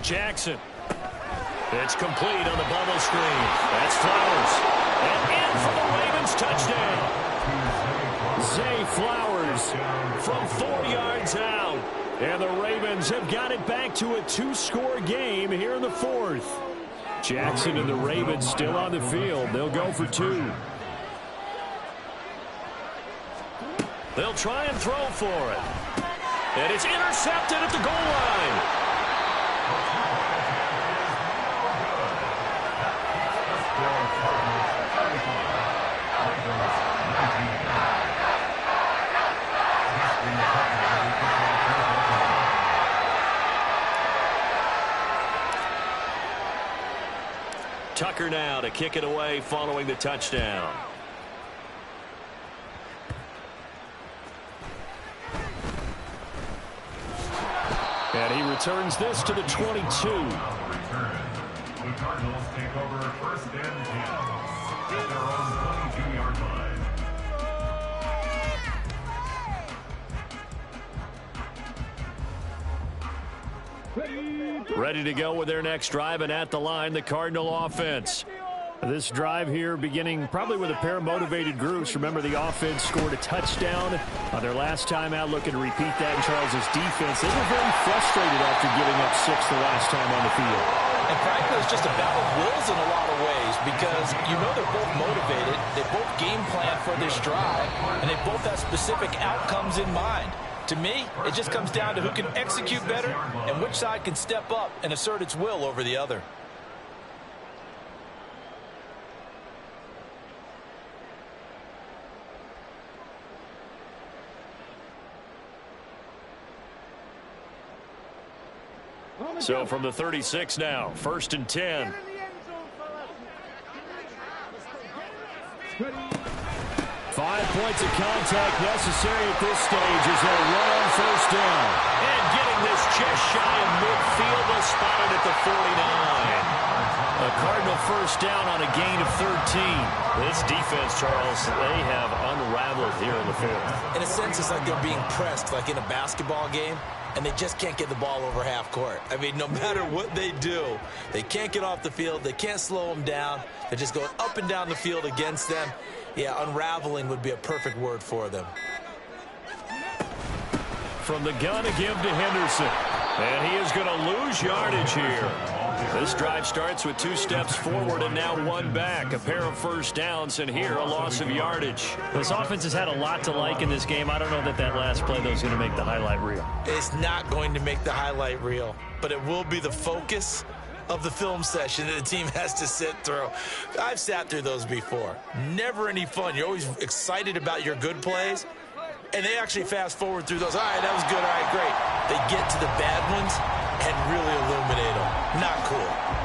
Jackson. It's complete on the bubble screen. That's Flowers. And in for the Ravens touchdown. Zay Flowers from 4 yards out. And the Ravens have got it back to a 2-score game here in the 4th. Jackson and the Ravens still on the field. They'll go for 2. They'll try and throw for it. And it's intercepted at the goal line. Tucker now to kick it away following the touchdown. And he returns this to the 22. The Cardinals take over first and 10 at their own 22-yard line. Ready to go with their next drive, and at the line, the Cardinal offense. This drive here beginning probably with a pair of motivated groups. Remember, the offense scored a touchdown on their last time out, looking to repeat that in Charles's defense. They were very frustrated after giving up 6 the last time on the field. And frankly, it's just a battle of wills in a lot of ways because you know they're both motivated. They both game plan for this drive, and they both have specific outcomes in mind. To me, it just comes down to who can execute better and which side can step up and assert its will over the other. So from the 36 now, first and 10. 5 points of contact necessary at this stage as they run on first down. And getting this just shy of midfield, they'll spot it at the 49. A Cardinal first down on a gain of 13. This defense, Charles, they have unraveled here in the 4th. In a sense, it's like they're being pressed, like in a basketball game, and they just can't get the ball over half court. I mean, no matter what they do, they can't get off the field. They can't slow them down. They're just going up and down the field against them. Yeah, unraveling would be a perfect word for them. From the gun, a give to Henderson. And he is going to lose yardage here. This drive starts with 2 steps forward and now 1 back. A pair of first downs, and here a loss of yardage. This offense has had a lot to like in this game. I don't know that that last play, though, is going to make the highlight reel. It's not going to make the highlight reel, but it will be the focus of the film session that the team has to sit through. I've sat through those before. Never any fun. You're always excited about your good plays, and they actually fast forward through those. All right, that was good. All right, great. They get to the bad ones and really illuminate them. Not cool.